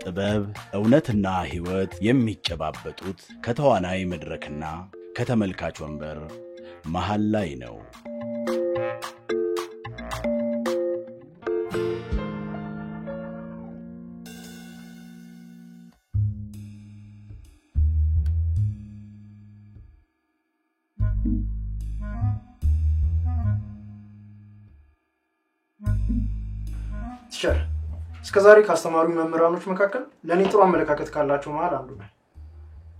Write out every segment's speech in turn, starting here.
ጥበብ እውነትና ህይወት የሚጨባበጡት ከተዋናይ መድረክና ከተመልካች ወንበር መሃል ላይ ነው። ቲቸር እስከዛሬ ካስተማሩ መምህራኖች መካከል ለኔ ጥሩ አመለካከት ካላቸው መሃል አንዱ ነው።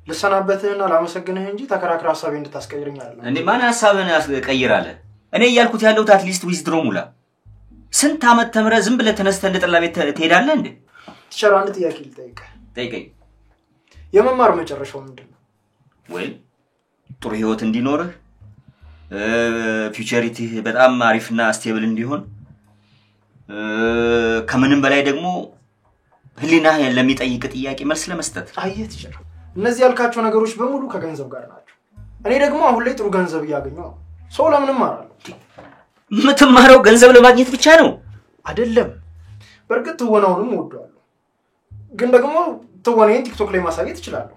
ለሰናበትህና ላመሰግንህ እንጂ ተከራክራ ሐሳቤ እንድታስቀይረኝ አይደለም። እንዴ ማን ሐሳብን ያስቀይራለ? እኔ ያልኩት ያለው አትሊስት ዊዝድሮ ሙላ። ስንት አመት ተምረ ዝም ብለ ተነስተ እንደጠላ ቤት ትሄዳለህ እንዴ? ቲቸር አንድ ጥያቄ ልጠይቅህ። ጠይቀኝ። የመማር መጨረሻው ምንድነው? ወይ ጥሩ ህይወት እንዲኖርህ ፊውቸሪቲ በጣም አሪፍና ስቴብል እንዲሆን ከምንም በላይ ደግሞ ህሊና ለሚጠይቅ ጥያቄ መልስ ለመስጠት። አየህ ቲቸር እነዚህ ያልካቸው ነገሮች በሙሉ ከገንዘብ ጋር ናቸው። እኔ ደግሞ አሁን ላይ ጥሩ ገንዘብ ያገኘው ነው። ሰው ለምን ማራለሁ? ምትማረው ገንዘብ ለማግኘት ብቻ ነው አይደለም። በርግጥ ትወናውንም ወደዋለሁ። ግን ደግሞ ትወናዬን ቲክቶክ ላይ ማሳየት እችላለሁ።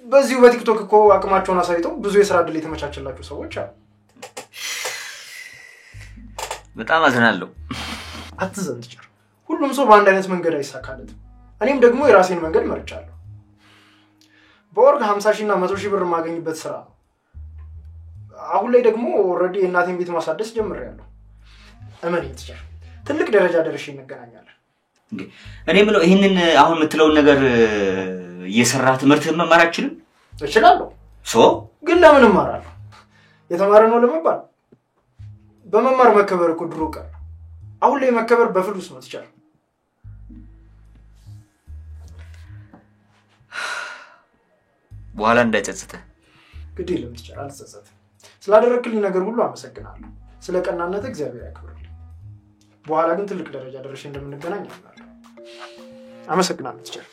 በዚሁ በቲክቶክ እኮ አቅማቸውን አሳይተው ብዙ የሥራ ዕድል የተመቻቸላቸው ሰዎች አሉ። በጣም አዝናለሁ። አትዘን ቲቸር። ሁሉም ሰው በአንድ አይነት መንገድ አይሳካለትም። እኔም ደግሞ የራሴን መንገድ መርጫለሁ። በወር 50,000 እና 100,000 ብር ማገኝበት ስራ ነው። አሁን ላይ ደግሞ ኦሬዲ እናቴን ቤት ማሳደስ ጀምሬያለሁ። እመነኝ ቲቸር ትልቅ ደረጃ ደርሼ እንገናኛለን። እንዴ እኔ ምለው ይሄንን አሁን የምትለው ነገር እየሰራ ትምህርትህን መማር አትችልም? እችላለሁ። ግን ለምን እማራለሁ? የተማረ ነው ለመባል? በመማር መከበር እኮ ድሮ ቀር። አሁን ላይ መከበር በፍሉስ ነው ቲቸር። በኋላ እንዳይጸጽተህ። ግድ የለም ቲቸር አልጸጸትም። ስላደረክልኝ ነገር ሁሉ አመሰግናለሁ። ስለ ቀናነት እግዚአብሔር ያክብርልኝ። በኋላ ግን ትልቅ ደረጃ ደርሼ እንደምንገናኝ አምናለሁ። አመሰግናለሁ ቲቸር።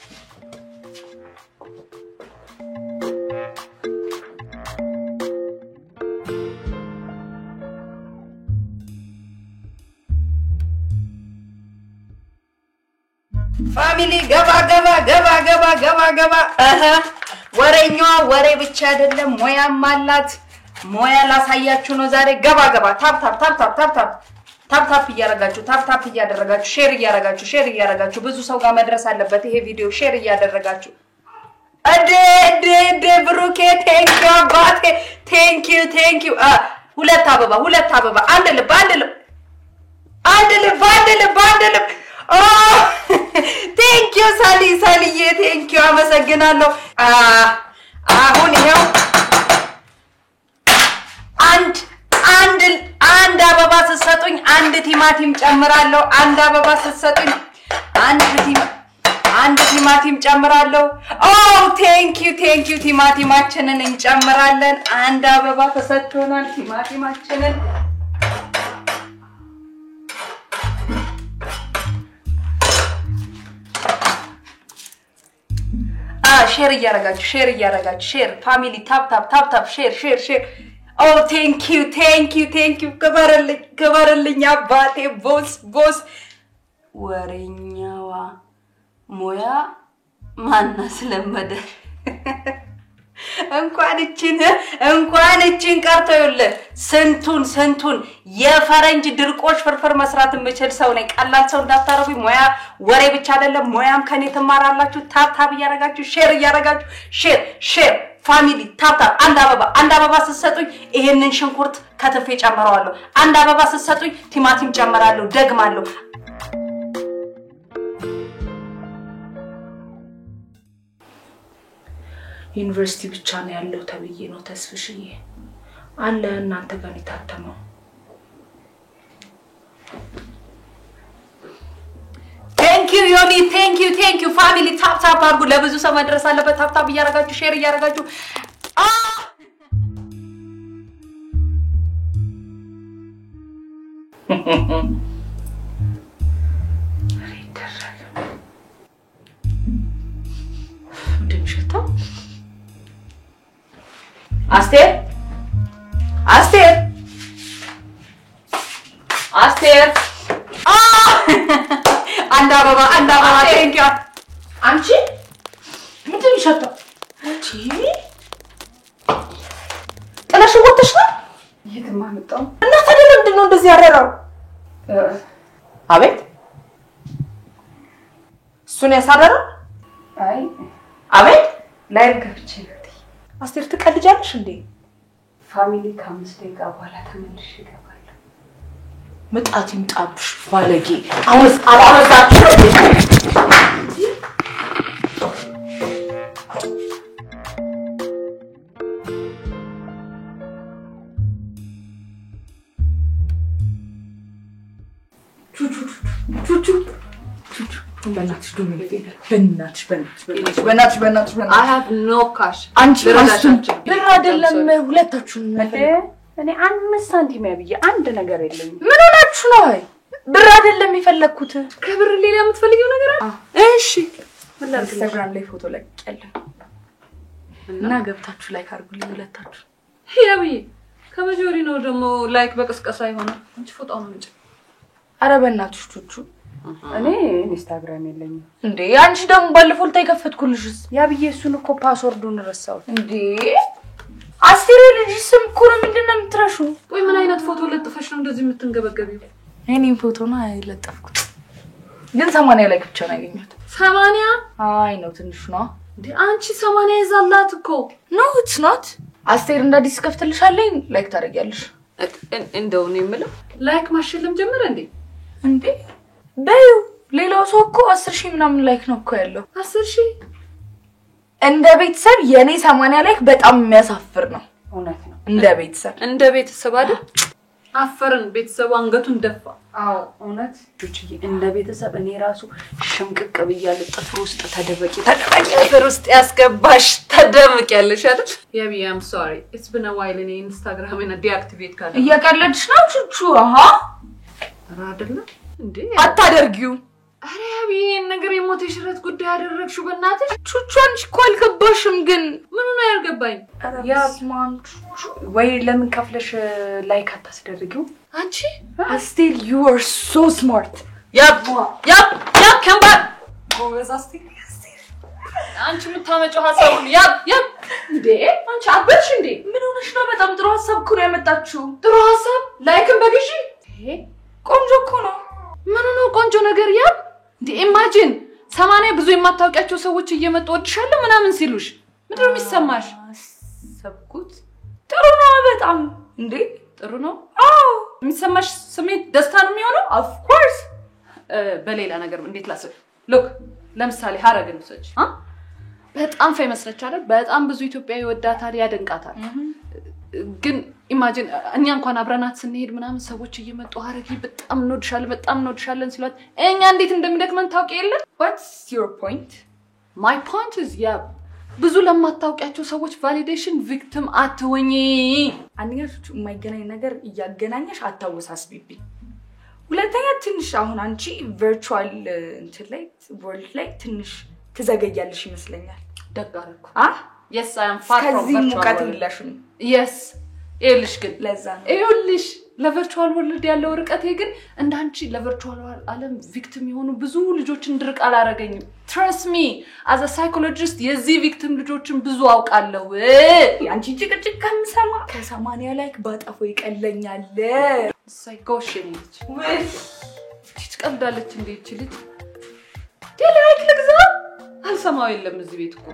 ፋሚሊ ገባ ወሬኛዋ ወሬ ብቻ አይደለም ሞያም አላት። ሞያ ላሳያችሁ ነው ዛሬ። ገባ ታፕ እያደረጋችሁ ሼር እያደረጋችሁ ብዙ ሰው ጋር መድረስ አለበት ይሄ ቪዲዮ። ሼር እያደረጋችሁ እዴ ብሩኬ ቴንኪው አባቴ ቴንኪው። ሁለት አበባ አንድ ልብ ቴንኪው ሳሊዬ ቴንኪው አመሰግናለሁ። አሁን ይሄው አንድ አበባ ስትሰጡኝ አንድ ቲማቲም ጨምራለሁ። አንድ አበባ ስትሰጡኝ አንድ ቲማቲም ጨምራለሁ። ቴንኪው ቲማቲማችንን እንጨምራለን። አንድ አበባ ተሰጥቶናል ቲማቲማችንን ሼር እያደረጋችሁ ሼር ፋሚሊ ታፕ ሼር ቴንኪው ከበረልኝ አባቴ ቦስ ወሬኛዋ ሞያ ማና ስለመደ እንኳን እቺን ቀርቶ ይውል ስንቱን የፈረንጅ ድርቆሽ ፍርፍር መስራት የምችል ሰው ነኝ። ቀላል ሰው እንዳታረጉኝ። ሞያ ወሬ ብቻ አይደለም ሞያም ከኔ ተማራላችሁ። ታፕ እያደረጋችሁ ሼር ፋሚሊ ታፕ አንድ አበባ ስትሰጡኝ ይሄንን ሽንኩርት ከተፌ ጨምራለሁ። አንድ አበባ ስትሰጡኝ ቲማቲም ጨምራለሁ። ደግማለሁ ዩኒቨርሲቲ ብቻ ነው ያለው ተብዬ ነው ተስፍሽዬ አለ እናንተ ጋር የታተመው Thank you Yoni, thank you family tap አድርጉ ለብዙ ሰው መድረስ አለበት ታፕ እያረጋችሁ ሼር እያረጋችሁ Aster አንድ አበባ thank you አንቺ ምንድን ይሸጣው ጥለሽ ወጥተሽ ነው የትማ መጣው እና ታዲያ ለምንድን ነው እንደዚህ ያረራው አቤት እሱን ያሳረረው አይ አቤት ላይቭ ከፍቼ አስቴር ትቀልጃለሽ እንዴ ፋሚሊ ከአምስት ደቂቃ በኋላ ተመልሼ እገባለሁ ምጣት ይምጣብሽ ባለጌ አሁንስ አላበዛችሁ በእናትሽ I have no cash አንቺ ብር አይደለም ሁለታችሁን እኔ 5 ሳንቲም ያብዬ አንድ ነገር የለኝም ምን ሆናችሁ ነው ብር አይደለም የፈለኩት ከብር ሌላ የምትፈልጊው ነገር አለ እሺ ኢንስታግራም ላይ ፎቶ ለቅቄያለሁ እና ገብታችሁ ላይክ አድርጉልኝ ሁለታችሁ ያብዬ ከመጆሪ ነው ደግሞ ላይክ በቅስቀሳ ይሆናል አንቺ ፎቶው ነው እንጂ አረ በእናትሽ ቹቹ እኔ ኢንስታግራም የለኝም እንዴ አንቺ ደግሞ ባለፈው ታይከፈትኩልሽስ ያብዬ እሱን እኮ ፓስወርዱን ረሳው እንዴ አስቴር ልጅ ስም እኮ ነው ምንድነው የምትረሹ ወይ ምን አይነት ፎቶ ለጥፈሽ ነው እንደዚህ የምትንገበገቢው እኔም ፎቶ ነው አይለጠፍኩት ግን 80 ላይ ብቻ ነው ያገኘሁት 80 አይ ነው ትንሽ ነው እንዴ አንቺ 80 ይዛላት እኮ no it's not አስቴር እንዳዲስ ከፍትልሻለኝ ላይክ ታደርጊያለሽ እንደው ነው የምለው ላይክ ማሽልም ጀመረ እንዴ በዩ ሌላው ሰው እኮ 10,000 ምናምን ላይክ ነው እኮ ያለው 10,000 እንደ ቤተሰብ የኔ 80 ላይክ በጣም የሚያሳፍር ነው እውነት ነው እንደ ቤተሰብ አይደል አፈርን ቤተሰቡ አንገቱን ደፋ አዎ እውነት ጁጂ እንደ ቤተሰብ እኔ ራሱ ሽምቅቅ ብያለሁ ጥፍር ውስጥ ተደበቂ ጥፍር ውስጥ ያስገባሽ ተደምቅ ያለሽ አይደል ያቢ I'm sorry it's been a while in Instagram and deactivate ካለ እያቀለድሽ ነው ቹቹ አሃ አይደለም እንዴ አታደርጊው አረ ያቢ ነገር የሞተሽ ረት ጉዳይ አደረግሽው በእናትሽ ቹቹ አንቺ እኮ አልገባሽም ግን ምን ነው ያልገባኝ ያ ማን ወይ ለምን ከፍለሽ ላይክ አታስደርጊው አንቺ አስቴር you are so smart ያብ come back ጎበዝ አስቴር አንቺ የምታመጪው ሐሳቡን ያብ እንዴ አንቺ አበርሽ እንዴ ምን ሆነሽ ነው በጣም ጥሩ ሐሳብ እኮ ነው ያመጣችሁ ጥሩ ሐሳብ ላይክን በግዢ ቆንጆ እኮ ነው ምን ነው ቆንጆ ነገር ያብ እንዴ ኢማጂን 80 ብዙ የማታውቂያቸው ሰዎች እየመጡ ወድሻለሁ ምናምን ሲሉሽ ምንድነው የሚሰማሽ ሰብኩት ጥሩ ነው በጣም እንዴ ጥሩ ነው የሚሰማሽ ስሜት ደስታ ነው የሚሆነው of course በሌላ ነገር እንዴት ላስብ look ለምሳሌ ሀረግን ሰጭ በጣም ፌመስ ነች አይደል በጣም ብዙ ኢትዮጵያዊ ወዳታል ያደንቃታል ግን ኢማጂን እኛ እንኳን አብረናት ስንሄድ ምናምን ሰዎች እየመጡ ሀረጊ በጣም እንወድሻለን ሲሏት እኛ እንዴት እንደሚደክመን ታውቂ የለ what's your point my point is yeah ብዙ ለማታውቂያቸው ሰዎች ቫሊዴሽን ቪክቲም አትወኚ አንኛችሁ የማይገናኝ ነገር እያገናኘሽ አታወሳስቢብኝ ሁለተኛ ትንሽ አሁን አንቺ ቨርቹዋል እንትን ላይ ወርልድ ላይ ትንሽ ትዘገያለሽ ይመስለኛል ደጋረኩ yes I am far from virtual yes ይልሽ ግን ለዛ ነው ይልሽ ለቨርቹዋል ወርልድ ያለው ርቀቴ ግን እንዳንቺ ለቨርቹዋል ዓለም ቪክቲም የሆኑ ብዙ ልጆችን ድርቅ አላረገኝም trust me as a psychologist የዚህ ቪክቲም ልጆችን ብዙ አውቃለሁ አንቺ ጭቅጭቅ ከምሰማ ከ80 ላይክ ባጣፎ ይቀለኛል ሳይኮሽን ወይ ትቀልዳለች እንዴ እቺ ልጅ ላይክ ልግዛ አልሰማው የለም እዚህ ቤት እኮ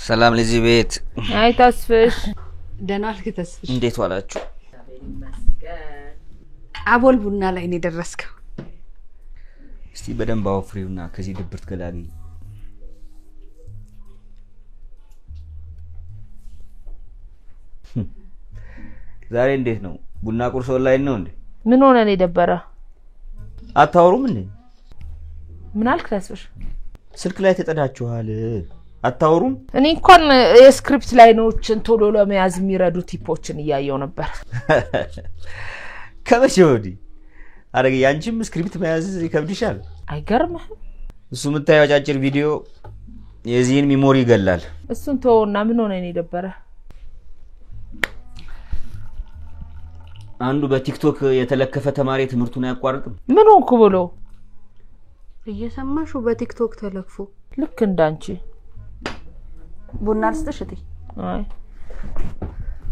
ሰላም ለዚህ ቤት አይ ተስፍሽ ደህና ዋልክ ተስፍሽ እንዴት ዋላችሁ አቦል ቡና ላይ ነው ደረስከው እስቲ በደንብ አውፍሪውና ከዚህ ድብርት ገላጊ ዛሬ እንዴት ነው ቡና ቁርስ ኦንላይን ነው እንዴ ምን ሆነ ነው ደበረ አታወሩም እንዴ ምን አልክ ተስፍሽ ስልክ ላይ ተጠዳችኋል አታወሩም እኔ እንኳን የስክሪፕት ላይኖችን ቶሎ ለመያዝ የሚረዱ ቲፖችን እያየው ነበር ከመቼ ወዲህ አረጋ ያንቺም ስክሪፕት መያዝ ይከብድሻል አይገርምህ እሱ የምታየው አጫጭር ቪዲዮ የዚህን ሚሞሪ ይገላል እሱን ተውና ምን ሆነ ነው ደበረ አንዱ በቲክቶክ የተለከፈ ተማሪ ትምህርቱን ያቋርጥም ምን ሆንኩ ብሎ እየሰማሽው በቲክቶክ ተለክፎ ልክ እንዳንቺ ቡና ልስጥሽ እቴ አይ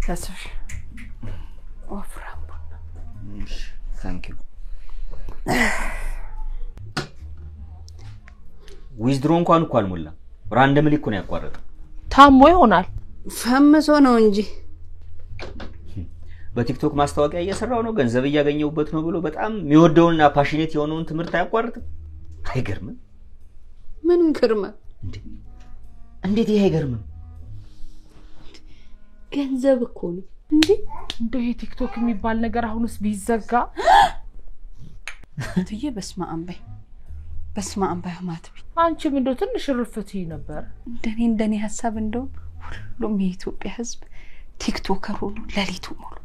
ተስፍሽ ወፍራም ቡና ታንክ ዩ ዊዝድሮ እንኳን እኮ አልሞላ ራንደምሊ እኮ ነው ያቋረጠው ታሞ ይሆናል ፈምሶ ነው እንጂ በቲክቶክ ማስታወቂያ እየሰራው ነው ገንዘብ እያገኘውበት ነው ብሎ በጣም የሚወደውና ፓሽኔት የሆነውን ትምህርት አያቋርጥም አይገርምም ምን ይገርማ እንዴት ይሄ አይገርምም ገንዘብ እኮ ነው እንዴ ቲክቶክ የሚባል ነገር አሁንስ ቢዘጋ ትዬ በስማአምባይ ማትቢ አንቺ ምን እንደው ትንሽ ርፍት ነበር እንደኔ ሐሳብ እንደው ሁሉም የኢትዮጵያ ህዝብ ቲክቶከር ሆኖ ለሊቱ ሙሉ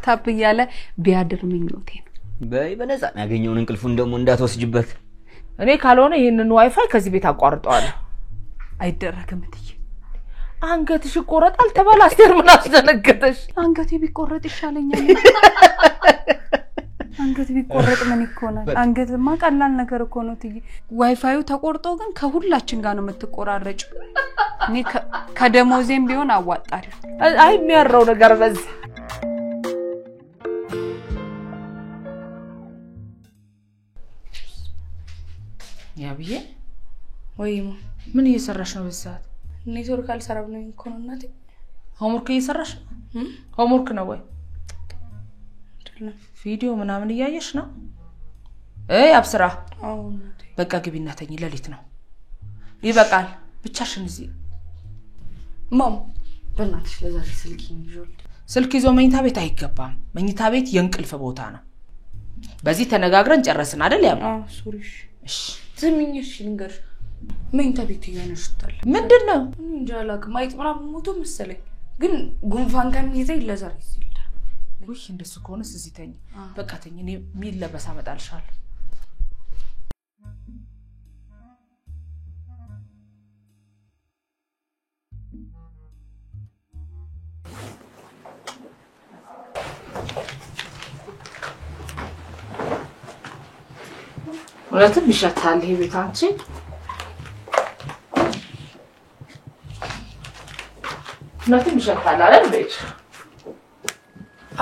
ታፕ እያለ ቢያድር ምኞቴ ነው በይ በነፃ ያገኘውን እንቅልፉን ደግሞ እንዳትወስጅበት እኔ ካልሆነ ይሄንን ዋይፋይ ከዚህ ቤት አቋርጠዋለሁ አይደረግም እትዬ አንገትሽ ይቆረጣል ተባለ አስቴር ምን አስደነገጠሽ አንገቴ ቢቆረጥ ይሻለኛል አንገት ቢቆረጥ ምን ይኮናል አንገትማ ቀላል ነገር እኮ ነው እትዬ ዋይፋዩ ተቆርጦ ግን ከሁላችን ጋር ነው የምትቆራረጭ እኔ ከደሞዜም ቢሆን አዋጣለሁ አይ የሚያረው ነገር በዛ ያብዬ ወይም ምን እየሰራሽ ነው በሰዓት ኔትወርክ አልሰራም ነው እኮ ነው እናቴ ሆምወርክ እየሰራሽ ሆምወርክ ነው ወይ ቪዲዮ ምናምን እያየሽ ነው አብስራ አዎ እናቴ በቃ ግቢና ተኝ ለሊት ነው ይበቃል ብቻሽን እዚህ ማም በእናትሽ ለዛሬ ስልክ ይዞ መኝታ ቤት አይገባም መኝታ ቤት የእንቅልፍ ቦታ ነው በዚህ ተነጋግረን ጨረስን አይደል ያም ሶሪሽ እሺ ዘምኝሽ ልንገር መኝታ ቤት ይያነሽታል ምንድነው እንጃላክ ማይጥ ምናምን ሞቶ መሰለኝ ግን ጉንፋን ከሚይዘኝ ለዛሬ ይልዳ ወይ እንደሱ ከሆነስ እዚህ ተኝ በቃ ተኝ እኔ ሚለበስ አመጣልሻለሁ ወላተም ይሻታል ይሄ ቤት አንቺ እናትም ይሻታል አይደል ቤት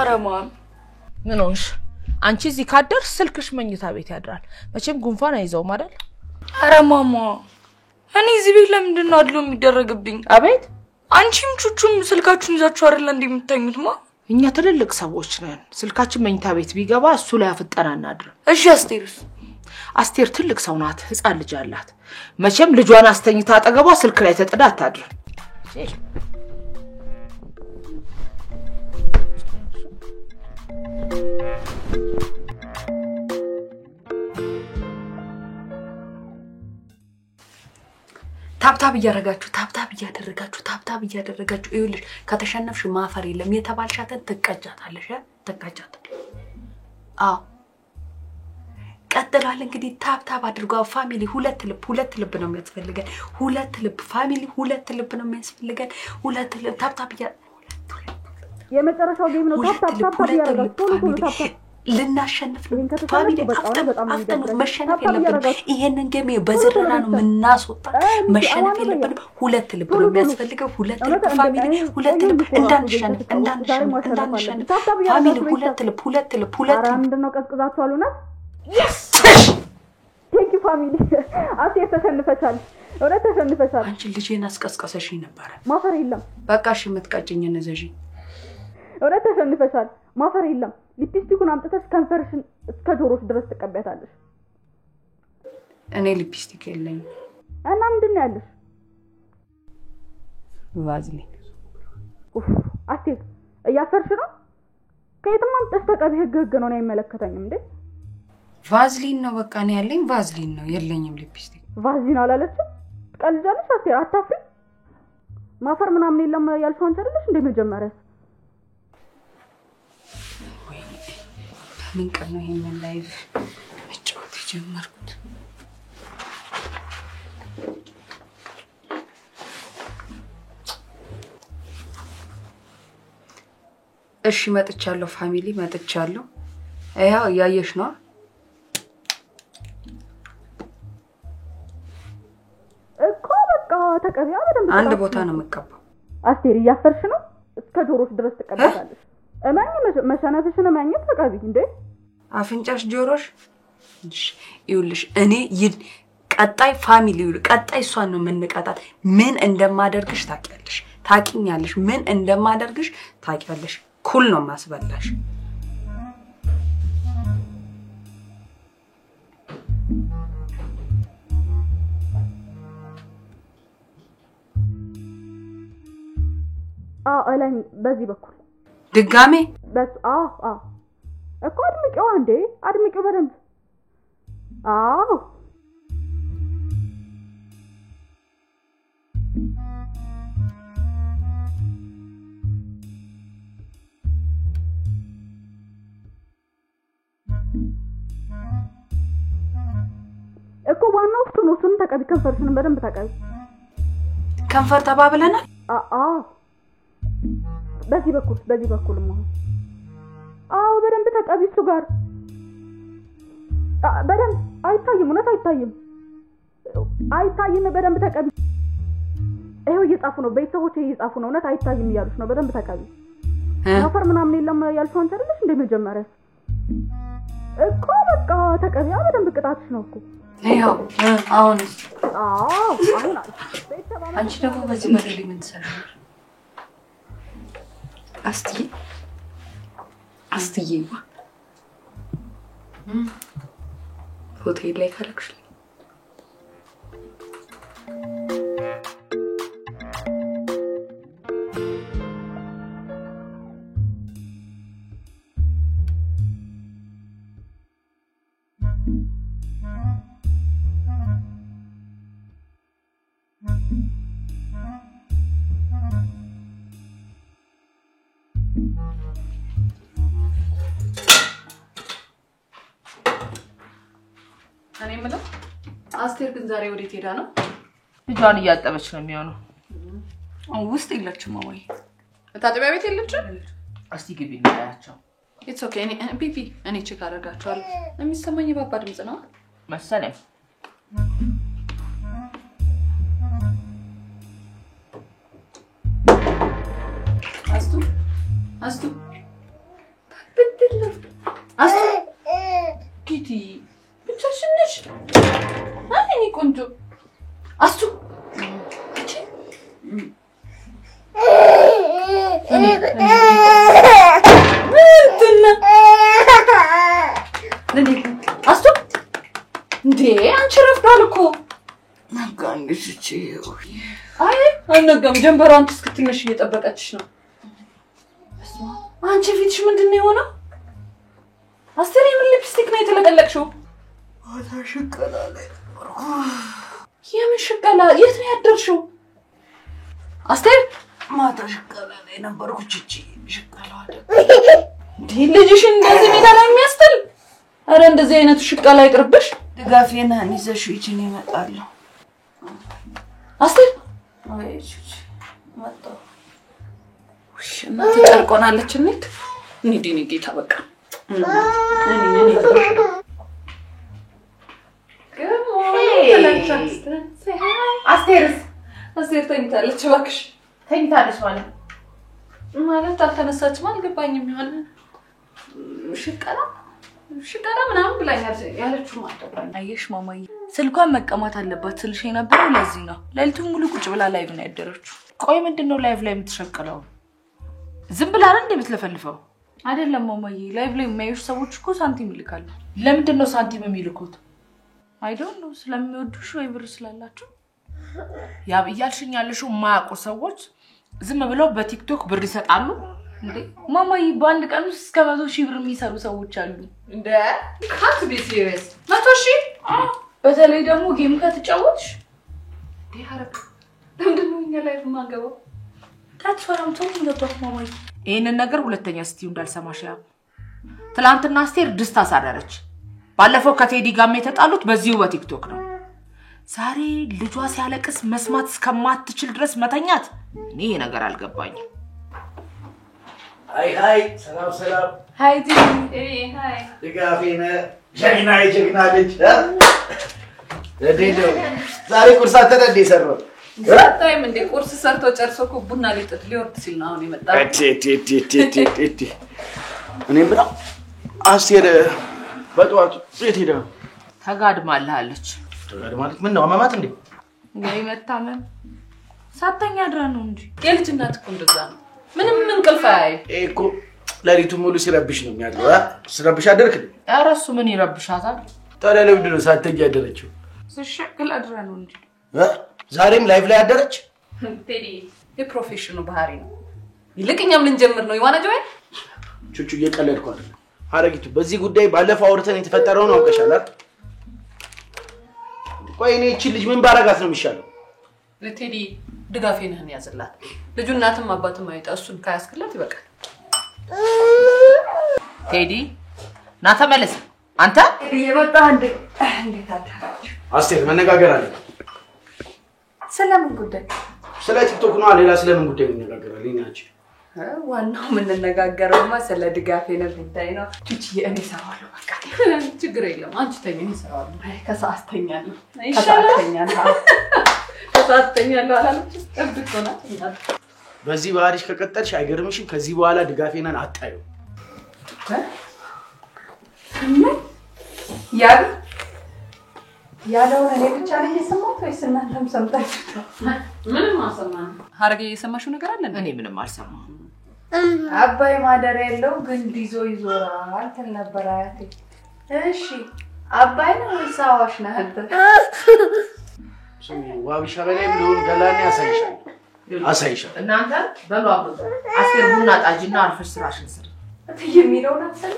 አረማም ምን ሆንሽ አንቺ እዚህ ካደርሽ ስልክሽ መኝታ ቤት ያድራል መቼም ጉንፋን አይዘውም አይደል አረማማ እኔ እዚህ ቤት ለምንድን ነው አድሎ የሚደረግብኝ አቤት አንቺም ቹቹም ስልካችሁን ይዛችሁ አይደል እንደምትተኙትማ እኛ ትልልቅ ሰዎች ነን ስልካችን መኝታ ቤት ቢገባ እሱ ላይ አፍጠና እናድር እሺ አስቴር ትልቅ ሰው ናት ህፃን ልጅ አላት መቼም ልጇን አስተኝታ አጠገቧ ስልክ ላይ ተጥዳ አታድር ታፕታፕ እያደረጋችሁ ይኸውልሽ ከተሸነፍሽ ማፈር የለም የተባልሻትን ትቀጫታለሽ አዎ ቀጥላል እንግዲህ ታፕታፕ አድርጓ ፋሚሊ ሁለት ልብ ነው የሚያስፈልገን ሁለት ልብ ፋሚሊ ሁለት ልብ ነው የሚያስፈልገን ሁለት ልብ ታፕታፕ የመጨረሻው ጌም ነው ታፕታፕ ያደርጋችሁ ልናሸንፍ ፋሚሊ አፍተን መሸነፍ የለብንም ይሄንን ጌም በዝረራ ነው ምናስወጣ መሸነፍ የለብንም ሁለት ልብ ነው የሚያስፈልገው ሁለት ልብ ፋሚሊ ሁለት ልብ እንዳንሸነፍ ፋሚሊ ሁለት ልብ ምንድነው ቀዝቅዛችሁ አሉና yes thank you ፋሚሊ አስቴር ተሸንፈሻል። እውነት ተሸንፈሻል። አንቺ ልጄን አስቀስቀሰሽኝ ነበር። ማፈር የለም። በቃ እሺ የምትቀጭኝ ነዘጂ። እውነት ተሸንፈሻል። ማፈር የለም። ሊፕስቲኩን አምጥተሽ ከንፈርሽን እስከ ጆሮሽ ድረስ ትቀበያታለሽ። እኔ ሊፕስቲክ የለኝም። እና ምንድን ነው ያለሽ? ቫዝሊን። ኡፍ አስቴር እያፈርሽ ነው። ከየትም አምጥተሽ ተቀቢ። ህግ ነው አይመለከተኝም እንዴ? ቫዝሊን ነው በቃ እኔ ያለኝ ቫዝሊን ነው። የለኝም ሊፕስቲክ። ቫዝሊን አላለችም? ቀልጃለሽ አስቴር አታፍሪ። ማፈር ምናምን የለም ያልሽው አንቺ አይደለሽ እንደ መጀመሪያ? ምን ቀን ነው ይሄን ላይቭ መጫወት የጀመርኩት? እሺ መጥቻለሁ ፋሚሊ መጥቻለሁ። ያው ያየሽ ነው እኮ በቃ ተቀቢያ በደንብ አንድ ቦታ ነው የምቀባው። አስቴር እያፈርሽ ነው። እስከ ጆሮሽ ድረስ ትቀበያለሽ። እማኝ መሸነፍሽን እማኝ ተቀቢ እንዴ? አፍንጫሽ ጆሮሽ እሺ ይውልሽ እኔ ቀጣይ ፋሚሊ ቀጣይ እሷን ነው የምንቀጣት። ምን እንደማደርግሽ ታውቂያለሽ፣ ታውቂኛለሽ። ምን እንደማደርግሽ ታውቂያለሽ። ኩል ነው ማስበላሽ። አላኝ በዚህ በኩል ድጋሜ በስ እኮ አድምቂው አንዴ አድምቂው በደንብ እኮ ዋናው እሱ ነው። እሱን ተቀቢ። ከንፈርሽን በደንብ ተቀቢ። ከንፈር ተባብለናል። በዚህ በኩል ነው። በደንብ ተቀቢ። እሱ ጋር በደንብ አይታይም። እውነት አይታይም። በደንብ ተቀቢ። ይሄው እየጻፉ ነው ቤተሰቦቼ እየጻፉ ነው። እውነት አይታይም እያሉሽ ነው። በደንብ ተቀቢ። ማፈር ምናምን የለም ያልሽው አንቺ አይደለሽ እንደ መጀመሪያ እኮ በቃ ተቀቢ። በደንብ ቅጣትሽ ነው እኮ ይሄው አሁን አሁን አንቺ ደግሞ በዚህ መደል ምን ትሰራለሽ? አስትዬ ሆቴል ላይ ካረክሽ እኔ የምለው አስቴር ግን ዛሬ ወዴት ሄዳ ነው? ልጇን እያጠበች ነው የሚሆነው። ውስጥ የለችም ወይ? መታጠቢያ ቤት የለችም? እስቲ ግቢ እናያቸው። ኢትስ ኦኬ። ቢቢ እኔ ቼክ አደርጋቸዋለሁ። የሚሰማኝ የባባ ድምጽ ነው መሰለኝ። አስቱ በድል ኪቲ ብቻሽን ነሽ? እኔ ቆንጆ አስቱ አስቱ እንዴ አንቺ ረፍዷል እኮ ነጋንሽ እቺ አይ አልነጋም። ጀንበሯ አንቺ እስክትነሽ እየጠበቀችሽ ነው። አንቺ ፊትሽ ምንድነው የሆነው? አስቴር የምን ሊፕስቲክ ነው የተለቀለቅሽው? ሽቀላ ላይ የምን ሽቀላ? የት ነው ያደርሽው? አስቴር ማታ ሽቀላ ላይ ነበርኩ። እቺ ሽቀላው አይደል እንዴ? ልጅሽ እንደዚህ ሜዳ ላይ የሚያስጥል? አረ እንደዚህ አይነቱ ሽቀላ ይቅርብሽ። ድጋፌና ይዘሽው ይቺን ይመጣል። አስቴር አይ እቺ መጣ እናት ጨርቆናለች። እንዴ ጌታ በቃ አስቴር ተኝታለች። እባክሽ ተኝታለች ማለት አልተነሳችም። አልገባኝም። ይሆን ሽቀላ ምናምን ብላኛል ያለችው ማለት ነው። አየሽ ማማዬ ስልኳን መቀማት አለባት ስልሽ የነበረው ለዚህ ነው። ሌሊቱን ሙሉ ቁጭ ብላ ላይቭ ነው ያደረችው። ቆይ ምንድነው ላይቭ ላይ የምትሸቀለው? ዝም ብላ አይደል የምትለፈልፈው? አይደለም ማማዬ፣ ላይቭ ላይ የሚያዩሽ ሰዎች እኮ ሳንቲም ይልካሉ። ለምንድነው ሳንቲም የሚልኩት? አይ ዶንት ኖ፣ ስለሚወዱሽ ወይ ብር ስላላችሁ። ያ ብያልሽኝ ያለሽው የማያውቁ ሰዎች ዝም ብለው በቲክቶክ ብር ይሰጣሉ እንዴ? ማማዬ በአንድ ቀን ውስጥ እስከ 100,000 ብር የሚሰሩ ሰዎች አሉ። እንዴ? ካንት ቢ ሲሪየስ 100,000? በተለይ ደግሞ ጌም ከተጫወትሽ ዲያረብ ለምንድነው እኛ ላይ ማገባው? ታጥፋራም ተውኝ ማማዬ። ይሄንን ነገር ሁለተኛ ስትዩ እንዳልሰማሽ ያ ትላንትና አስቴር ድስት አሳረረች። ባለፈው ከቴዲ ጋር የተጣሉት በዚሁ በቲክቶክ ነው። ዛሬ ልጇ ሲያለቅስ መስማት እስከማትችል ድረስ መተኛት እኔ ነገር አልገባኝም። ሃይ ሰላም ሰላም። ሃይ ዲ ሃይ ድጋፌነ ጀግና ልጅ ለዴዶ ዛሬ ቁርስ አተደደ ይሰራው ታይም እንደ ቁርስ ሰርቶ ጨርሶ እኮ ቡና ሊጠጥ ሊወርድ ሲል ነው አሁን የመጣው። እኔም ብላ አስቴር በጠዋቱ ቤት ሄዳ ተጋድማለች። ማለት ምን ነው አማማት እንዴ? ወይ መታመም ሳተኛ ድራ ነው እንጂ የልጅ እናት እኮ እንደዛ ነው። ምንም እንቅልፍ አይ እኮ ለሊቱ ሙሉ ሲረብሽ ነው የሚያድረው። ሲረብሽ አደርክ? ኧረ እሱ ምን ይረብሻታል? ታዲያ ለምንድን ነው ሳተኛ ያደረችው? ስሸክል አድራ ነው እንጂ ዛሬም ላይቭ ላይ አደረች። ቴዲ የፕሮፌሽኑ ባህሪ ነው። ይልቅኛም ልንጀምር ነው ይዋና ጆይ ቹቹ እየቀለድኩ አይደል? ሀረጊቱ በዚህ ጉዳይ ባለፈው አውርተን የተፈጠረውን አውቀሻል አይደል? ቆይ እኔ እቺ ልጅ ምን ባረጋት ነው የሚሻለው? ለቴዲ ድጋፌንህን ያዝላት። ልጁ እናትም አባትም አይጣ እሱን ካያስከላት ይበቃል። ቴዲ ና ተመለስ። አንተ የመጣ እንዴት አታችሁ? አስቴር መነጋገር አለ። ስለምን ጉዳይ? ስለ ቲክቶክ ነው። ሌላ ስለምን ጉዳይ እንነጋገራለን? ናች ዋናው ምን እንነጋገረውማ ስለ ድጋፌን ጉዳይ ነው። ቹቺ እኔ ሰራዋለሁ በቃ ችግር የለም። አንቺ ተኝ እኔ ሰራዋለሁ። ከሰዓተኛለሁ ከሰዓተኛለሁ አላለች እብጥቶና በዚህ ባህሪሽ ከቀጠልሽ አይገርምሽም? ከዚህ በኋላ ድጋፌናን አጣዩ ያለውን እኔ ብቻ ነኝ የሰማሁት ወይስ እናንተም ሰምታችሁ? ምንም አልሰማንም። ሀረግ የሰማሽው ነገር አለ? እኔ ምንም አልሰማሁም። አባይ ማደር ያለው ግንድ ይዞ ይዞራል ትል ነበር አያቴ። እሺ አባይ ነው ወይስ አዋሽ ነህ አንተ? ዋቢሻ በላይ ምን ገላኔ አሳይሻል። እናንተ በሉ አብሩ። አስቴር ቡና ጣጂና አርፈሽ ስራሽን ስሪ። የሚለውን አትሰሚ።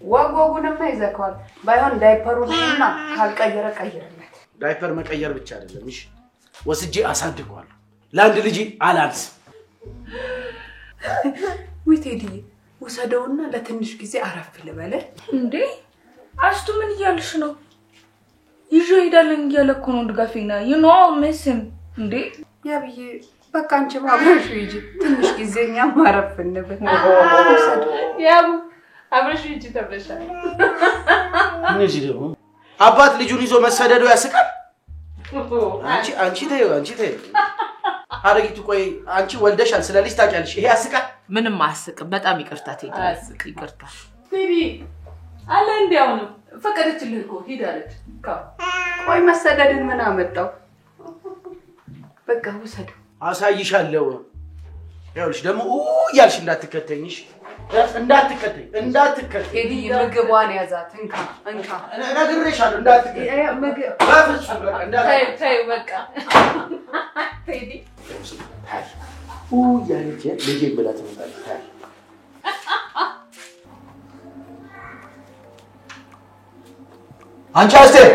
ወጎጉንማ ይዘካል። ባይሆን ዳይፐሩንና ካልቀየረ ቀይርለት። ዳይፐር መቀየር ብቻ አይደለም እሺ፣ ወስጄ አሳድገዋለሁ። ለአንድ ልጅ አላንስ። ዊቴዲ ወሰደውና ለትንሽ ጊዜ አረፍ ልበለ እንዴ? አስቱ ምን ይያልሽ ነው? ይጆ ሄዳለን እያለኩ ነው ድጋፌና መስም እንዴ? ያብዬ በቃ አንቺ ማብረሽ ይጂ ትንሽ ጊዜኛ ማረፍ እንበል። ያብ አብረሽ ይጂ ተብለሻል። እነዚህ ደግሞ አባት ልጁን ይዞ መሰደዱ ያስቃል። አንቺ ተይው። ሀረጊቱ ቆይ አንቺ ወልደሻል፣ ስለልጅ ታውቂያለሽ። ይሄ ያስቃል? ምንም አያስቅም። በጣም ይቅርታ ቴዲ። ይቅርታ ቴዲ አለ እንዲያው ነው ፈቀደችልህ እኮ ሄዳለች። ቆይ መሰደድን ምን አመጣው? በቃ ወሰደው። አሳይሻለሁ። ያውልሽ ደግሞ ያልሽ እንዳትከተኝሽ እንዳትከተኝ ቴዲ ምግቧን ያዛት። እንካ ነግሬሻለሁ እንዳትከተኝ። ምግብ በፍጹም በቃ እንዳትከተኝ። ተይ በቃ ቴዲ ያለች ልጄ ብላ ትመጣለች። አንቺ አስቴር